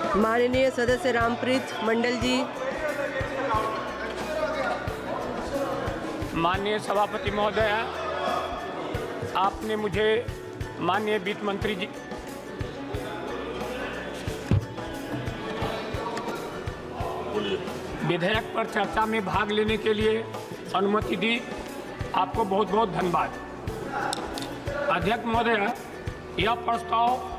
माननीय सदस्य रामप्रीत मंडल जी। माननीय सभापति महोदय, आपने मुझे माननीय वित्त मंत्री जी विधेयक पर चर्चा में भाग लेने के लिए अनुमति दी। आपको बहुत बहुत धन्यवाद। अध्यक्ष महोदय, यह प्रस्ताव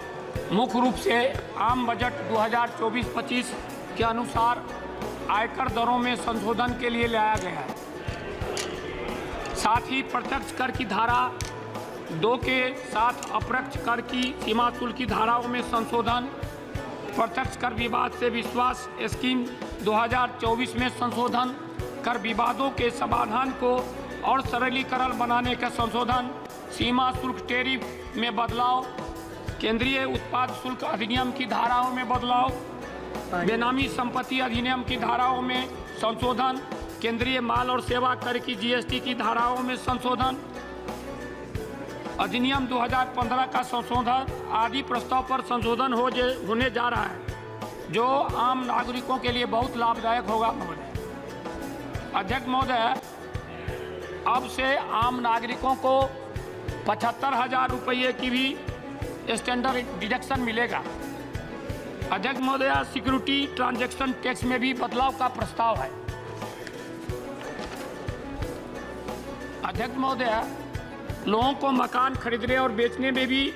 मुख्य रूप से आम बजट 2024-25 के अनुसार आयकर दरों में संशोधन के लिए लाया गया है। साथ ही प्रत्यक्ष कर की धारा 2 के साथ अप्रत्यक्ष कर की सीमा शुल्क की धाराओं में संशोधन, प्रत्यक्ष कर विवाद से विश्वास स्कीम 2024 में संशोधन, कर विवादों के समाधान को और सरलीकरण बनाने का संशोधन, सीमा शुल्क टैरिफ में बदलाव, केंद्रीय उत्पाद शुल्क अधिनियम की धाराओं में बदलाव, बेनामी संपत्ति अधिनियम की धाराओं में संशोधन, केंद्रीय माल और सेवा कर की जीएसटी की धाराओं में संशोधन, अधिनियम 2015 का संशोधन आदि प्रस्ताव पर संशोधन होने जा रहा है, जो आम नागरिकों के लिए बहुत लाभदायक होगा। महोदय अध्यक्ष महोदय, अब से आम नागरिकों को 75,000 रुपये की भी स्टैंडर्ड डिडक्शन मिलेगा। अध्यक्ष महोदय, सिक्योरिटी ट्रांजैक्शन टैक्स में भी बदलाव का प्रस्ताव है। अध्यक्ष महोदय, लोगों को मकान खरीदने और बेचने में भी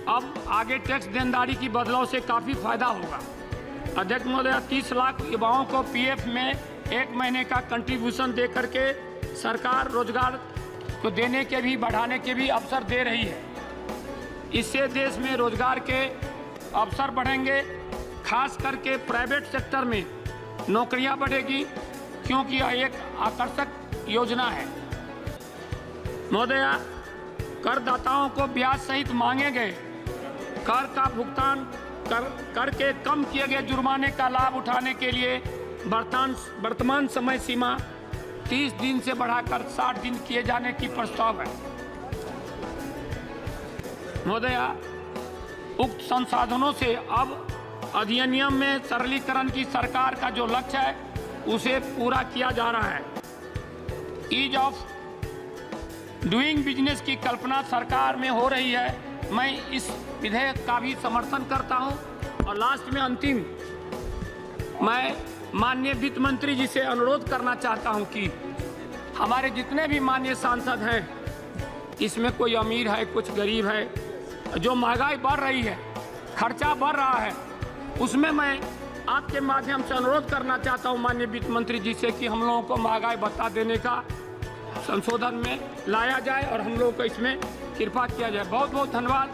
अब आगे टैक्स देनदारी की बदलाव से काफ़ी फायदा होगा। अध्यक्ष महोदय, 30 लाख युवाओं को पीएफ में 1 महीने का कंट्रीब्यूशन दे करके सरकार रोजगार को देने के भी बढ़ाने के भी अवसर दे रही है। इससे देश में रोजगार के अवसर बढ़ेंगे, खास करके प्राइवेट सेक्टर में नौकरियां बढ़ेगी, क्योंकि यह एक आकर्षक योजना है। महोदय, करदाताओं को ब्याज सहित मांगे गए कर का भुगतान करके कम किए गए जुर्माने का लाभ उठाने के लिए वर्तमान समय सीमा 30 दिन से बढ़ाकर 60 दिन किए जाने की प्रस्ताव है। महोदय, उक्त संसाधनों से अब अधिनियम में सरलीकरण की सरकार का जो लक्ष्य है उसे पूरा किया जा रहा है। ईज ऑफ डूइंग बिजनेस की कल्पना सरकार में हो रही है। मैं इस विधेयक का भी समर्थन करता हूं। और लास्ट में अंतिम, मैं माननीय वित्त मंत्री जी से अनुरोध करना चाहता हूं कि हमारे जितने भी माननीय सांसद हैं, इसमें कोई अमीर है, कुछ गरीब है, जो महंगाई बढ़ रही है, खर्चा बढ़ रहा है, उसमें मैं आपके माध्यम से अनुरोध करना चाहता हूं माननीय वित्त मंत्री जी से कि हम लोगों को महंगाई भत्ता देने का संशोधन में लाया जाए और हम लोगों को इसमें कृपा किया जाए। बहुत बहुत धन्यवाद।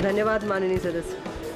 धन्यवाद माननीय सदस्य।